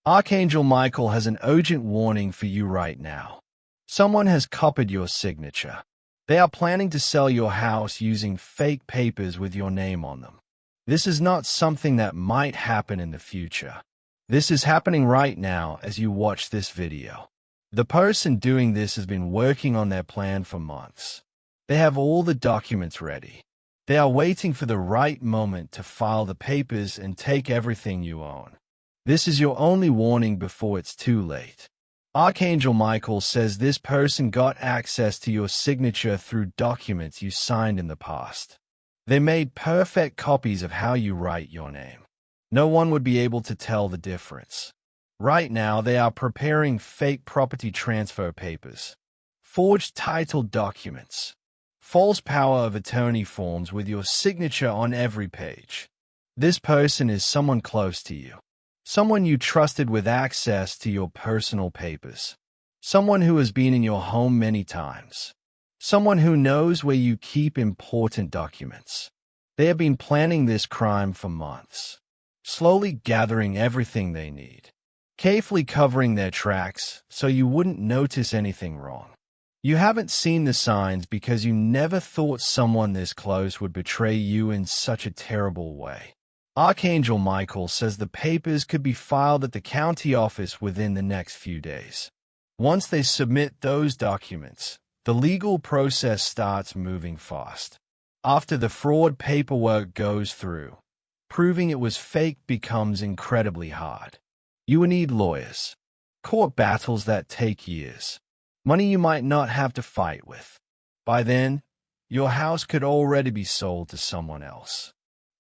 Archangel Michael has an urgent warning for you right now. Someone has copied your signature. They are planning to sell your house using fake papers with your name on them. This is not something that might happen in the future. This is happening right now as you watch this video. The person doing this has been working on their plan for months. They have all the documents ready. They are waiting for the right moment to file the papers and take everything you own. This is your only warning before it's too late. Archangel Michael says this person got access to your signature through documents you signed in the past. They made perfect copies of how you write your name. No one would be able to tell the difference. Right now, they are preparing fake property transfer papers, forged title documents, false power of attorney forms with your signature on every page. This person is someone close to you. Someone you trusted with access to your personal papers. Someone who has been in your home many times. Someone who knows where you keep important documents. They have been planning this crime for months, slowly gathering everything they need, carefully covering their tracks so you wouldn't notice anything wrong. You haven't seen the signs because you never thought someone this close would betray you in such a terrible way. Archangel Michael says the papers could be filed at the county office within the next few days. Once they submit those documents, the legal process starts moving fast. After the fraud paperwork goes through, proving it was fake becomes incredibly hard. You will need lawyers, court battles that take years, money you might not have to fight with. By then, your house could already be sold to someone else.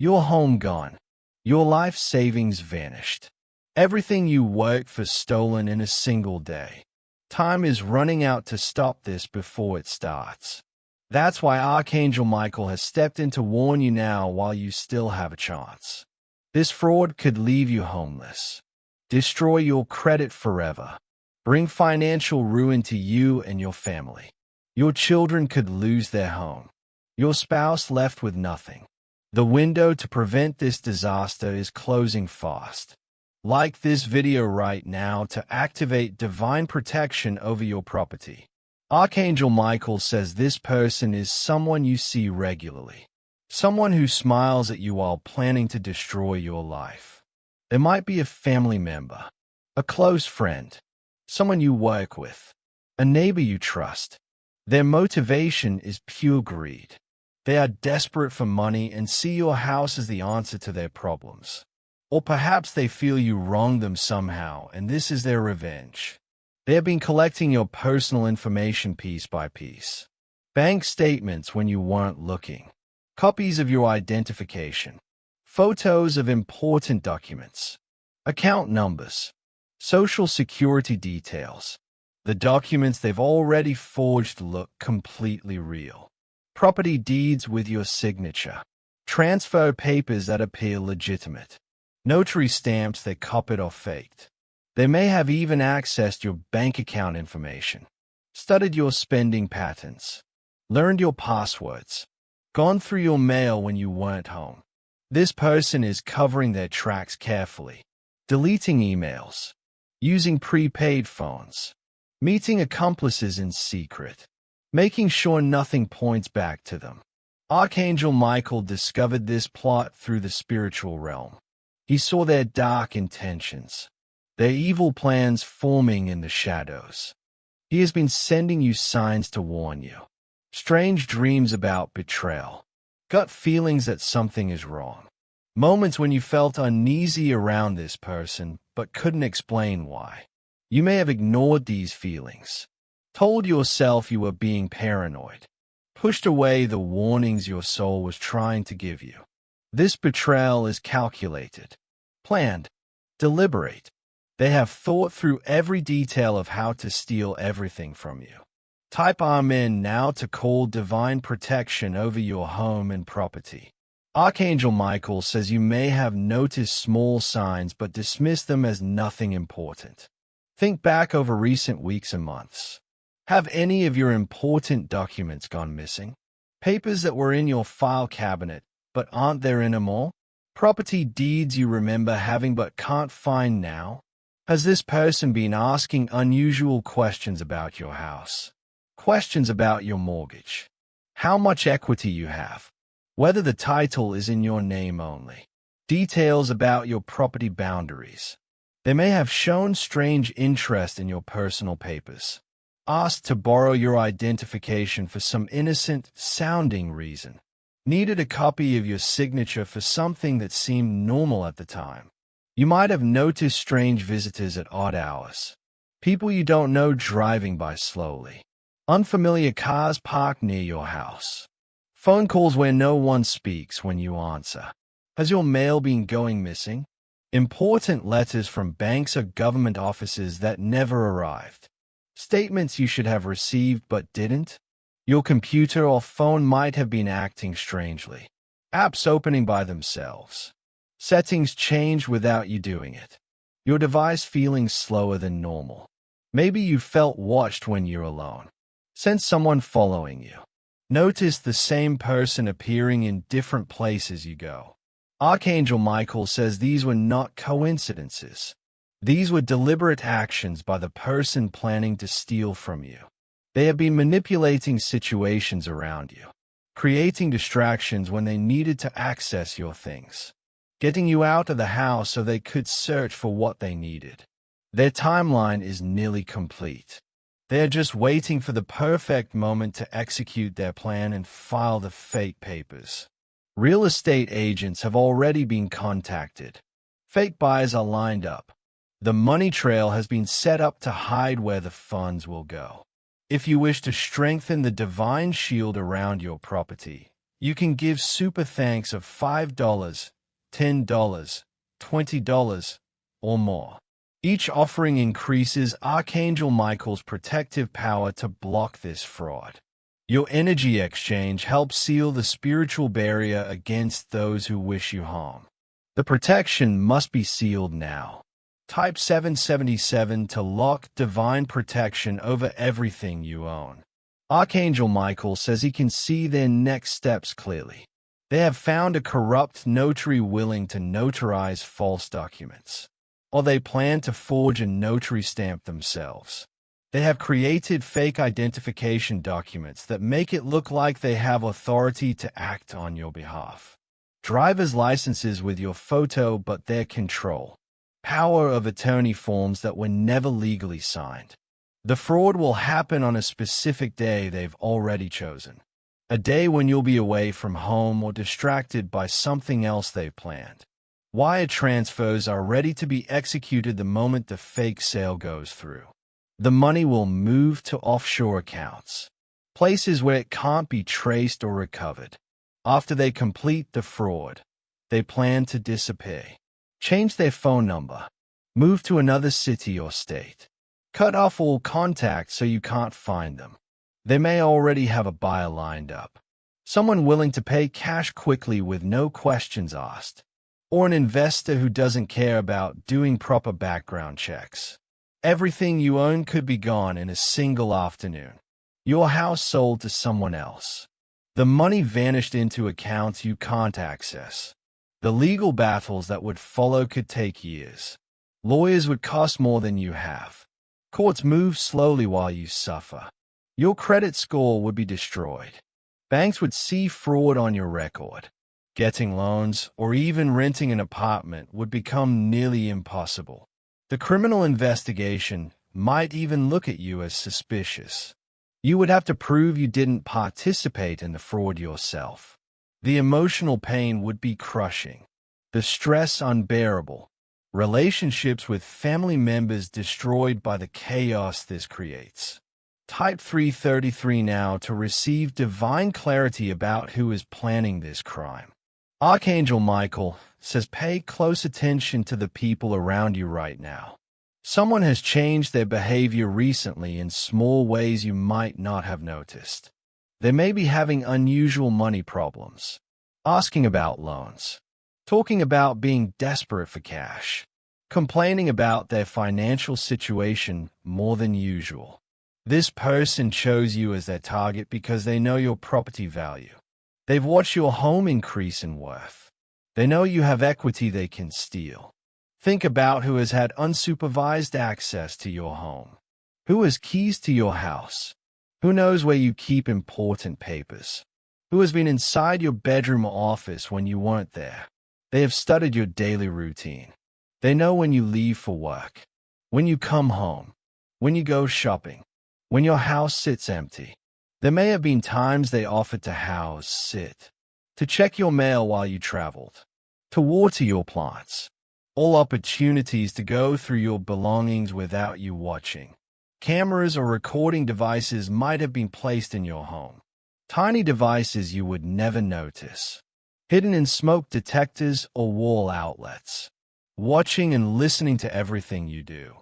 Your home gone. Your life savings vanished. Everything you worked for stolen in a single day. Time is running out to stop this before it starts. That's why Archangel Michael has stepped in to warn you now while you still have a chance. This fraud could leave you homeless, destroy your credit forever, bring financial ruin to you and your family. Your children could lose their home. Your spouse left with nothing. The window to prevent this disaster is closing fast. Like this video right now to activate divine protection over your property. Archangel Michael says this person is someone you see regularly. Someone who smiles at you while planning to destroy your life. There might be a family member, a close friend, someone you work with, a neighbor you trust. Their motivation is pure greed. They are desperate for money and see your house as the answer to their problems. Or perhaps they feel you wronged them somehow, and this is their revenge. They have been collecting your personal information piece by piece. Bank statements when you weren't looking. Copies of your identification. Photos of important documents. Account numbers. Social security details. The documents they've already forged look completely real. Property deeds with your signature. Transfer papers that appear legitimate. Notary stamps they copied or faked. They may have even accessed your bank account information, studied your spending patterns, learned your passwords, gone through your mail when you weren't home. This person is covering their tracks carefully, deleting emails, using prepaid phones, meeting accomplices in secret, making sure nothing points back to them. Archangel Michael discovered this plot through the spiritual realm. He saw their dark intentions, their evil plans forming in the shadows. He has been sending you signs to warn you. Strange dreams about betrayal. Gut feelings that something is wrong. Moments when you felt uneasy around this person but couldn't explain why. You may have ignored these feelings. Told yourself you were being paranoid. Pushed away the warnings your soul was trying to give you. This betrayal is calculated, planned, deliberate. They have thought through every detail of how to steal everything from you. Type Amen now to call divine protection over your home and property. Archangel Michael says you may have noticed small signs but dismiss them as nothing important. Think back over recent weeks and months. Have any of your important documents gone missing? Papers that were in your file cabinet but aren't there anymore? Property deeds you remember having but can't find now? Has this person been asking unusual questions about your house? Questions about your mortgage? How much equity you have? Whether the title is in your name only? Details about your property boundaries? They may have shown strange interest in your personal papers. Asked to borrow your identification for some innocent-sounding reason. Needed a copy of your signature for something that seemed normal at the time. You might have noticed strange visitors at odd hours. People you don't know driving by slowly. Unfamiliar cars parked near your house. Phone calls where no one speaks when you answer. Has your mail been going missing? Important letters from banks or government offices that never arrived. Statements you should have received but didn't. Your computer or phone might have been acting strangely. Apps opening by themselves. Settings changed without you doing it. Your device feeling slower than normal. Maybe you felt watched when you're alone. Sense someone following you. Notice the same person appearing in different places you go. Archangel Michael says these were not coincidences. These were deliberate actions by the person planning to steal from you. They have been manipulating situations around you, creating distractions when they needed to access your things, getting you out of the house so they could search for what they needed. Their timeline is nearly complete. They are just waiting for the perfect moment to execute their plan and file the fake papers. Real estate agents have already been contacted. Fake buyers are lined up. The money trail has been set up to hide where the funds will go. If you wish to strengthen the divine shield around your property, you can give super thanks of $5, $10, $20, or more. Each offering increases Archangel Michael's protective power to block this fraud. Your energy exchange helps seal the spiritual barrier against those who wish you harm. The protection must be sealed now. Type 777 to lock divine protection over everything you own. Archangel Michael says he can see their next steps clearly. They have found a corrupt notary willing to notarize false documents. Or they plan to forge a notary stamp themselves. They have created fake identification documents that make it look like they have authority to act on your behalf. Driver's licenses with your photo but their control. Power of attorney forms that were never legally signed. The fraud will happen on a specific day they've already chosen. A day when you'll be away from home or distracted by something else they've planned. Wire transfers are ready to be executed the moment the fake sale goes through. The money will move to offshore accounts, places where it can't be traced or recovered. After they complete the fraud, they plan to disappear. Change their phone number, move to another city or state, cut off all contact so you can't find them. They may already have a buyer lined up, someone willing to pay cash quickly with no questions asked, or an investor who doesn't care about doing proper background checks. Everything you own could be gone in a single afternoon. Your house sold to someone else. The money vanished into accounts you can't access. The legal battles that would follow could take years. Lawyers would cost more than you have. Courts move slowly while you suffer. Your credit score would be destroyed. Banks would see fraud on your record. Getting loans or even renting an apartment would become nearly impossible. The criminal investigation might even look at you as suspicious. You would have to prove you didn't participate in the fraud yourself. The emotional pain would be crushing. The stress unbearable. Relationships with family members destroyed by the chaos this creates. Type 333 now to receive divine clarity about who is planning this crime. Archangel Michael says pay close attention to the people around you right now. Someone has changed their behavior recently in small ways you might not have noticed. They may be having unusual money problems, asking about loans, talking about being desperate for cash, complaining about their financial situation more than usual. This person chose you as their target because they know your property value. They've watched your home increase in worth. They know you have equity they can steal. Think about who has had unsupervised access to your home. Who has keys to your house? Who knows where you keep important papers? Who has been inside your bedroom or office when you weren't there? They have studied your daily routine. They know when you leave for work, when you come home, when you go shopping, when your house sits empty. There may have been times they offered to sit, to check your mail while you traveled, to water your plants. All opportunities to go through your belongings without you watching. Cameras or recording devices might have been placed in your home. Tiny devices you would never notice, hidden in smoke detectors or wall outlets, watching and listening to everything you do.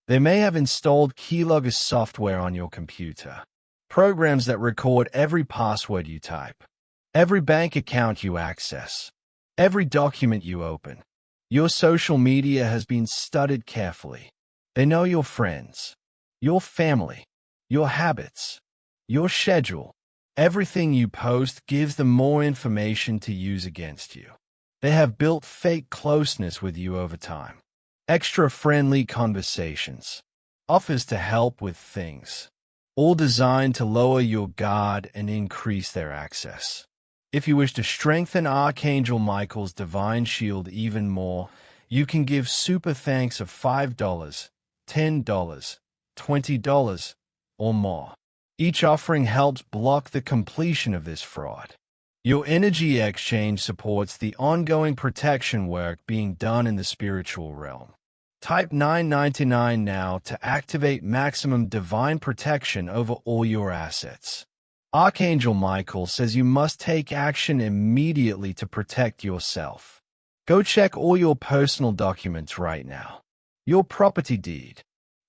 They may have installed keylogger software on your computer, programs that record every password you type, every bank account you access, every document you open. Your social media has been studied carefully. They know your friends, your family, your habits, your schedule. Everything you post gives them more information to use against you. They have built fake closeness with you over time. Extra friendly conversations, offers to help with things, all designed to lower your guard and increase their access. If you wish to strengthen Archangel Michael's divine shield even more, you can give super thanks of $5, $10, $20, or more. Each offering helps block the completion of this fraud. Your energy exchange supports the ongoing protection work being done in the spiritual realm. Type $9.99 now to activate maximum divine protection over all your assets. Archangel Michael says you must take action immediately to protect yourself. Go check all your personal documents right now. Your property deed,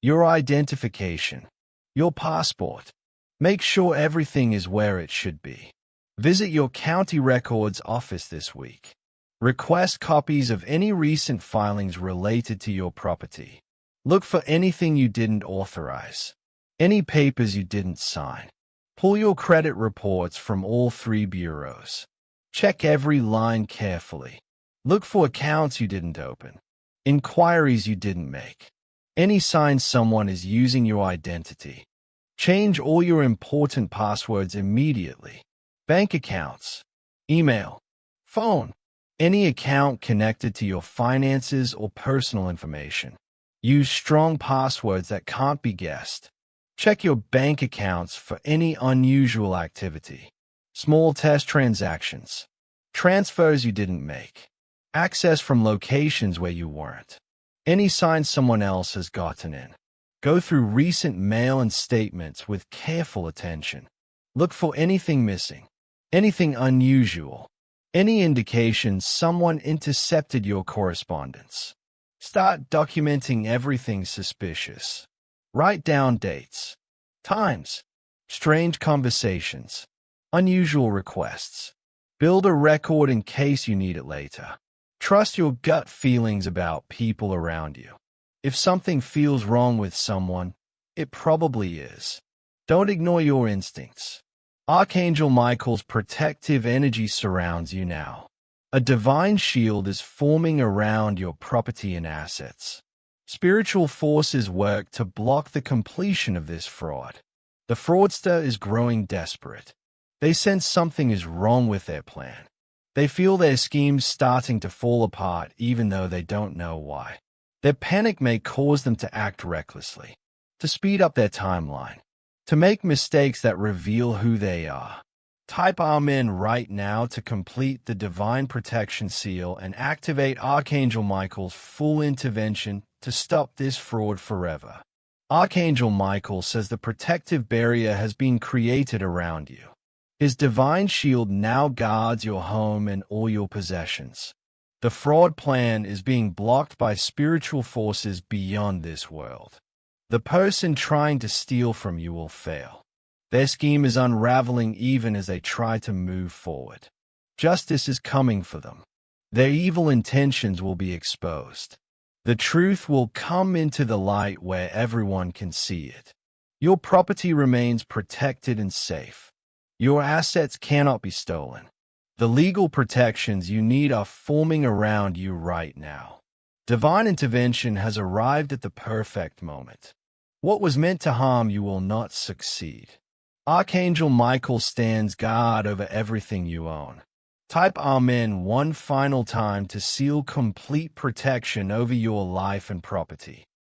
your identification, your passport. Make sure everything is where it should be. Visit your county records office this week. Request copies of any recent filings related to your property. Look for anything you didn't authorize, any papers you didn't sign. Pull your credit reports from all 3 bureaus. Check every line carefully. Look for accounts you didn't open, inquiries you didn't make, any signs someone is using your identity. Change all your important passwords immediately. Bank accounts, email, phone, any account connected to your finances or personal information. Use strong passwords that can't be guessed. Check your bank accounts for any unusual activity. Small test transactions. Transfers you didn't make. Access from locations where you weren't. Any signs someone else has gotten in. Go through recent mail and statements with careful attention. Look for anything missing, anything unusual, any indication someone intercepted your correspondence. Start documenting everything suspicious. Write down dates, times, strange conversations, unusual requests. Build a record in case you need it later. Trust your gut feelings about people around you. If something feels wrong with someone, it probably is. Don't ignore your instincts. Archangel Michael's protective energy surrounds you now. A divine shield is forming around your property and assets. Spiritual forces work to block the completion of this fraud. The fraudster is growing desperate. They sense something is wrong with their plan. They feel their schemes starting to fall apart even though they don't know why. Their panic may cause them to act recklessly, to speed up their timeline, to make mistakes that reveal who they are. Type Amen right now to complete the Divine Protection Seal and activate Archangel Michael's full intervention to stop this fraud forever. Archangel Michael says the protective barrier has been created around you. His divine shield now guards your home and all your possessions. The fraud plan is being blocked by spiritual forces beyond this world. The person trying to steal from you will fail. Their scheme is unraveling even as they try to move forward. Justice is coming for them. Their evil intentions will be exposed. The truth will come into the light where everyone can see it. Your property remains protected and safe. Your assets cannot be stolen. The legal protections you need are forming around you right now. Divine intervention has arrived at the perfect moment. What was meant to harm you will not succeed. Archangel Michael stands guard over everything you own. Type Amen one final time to seal complete protection over your life and property.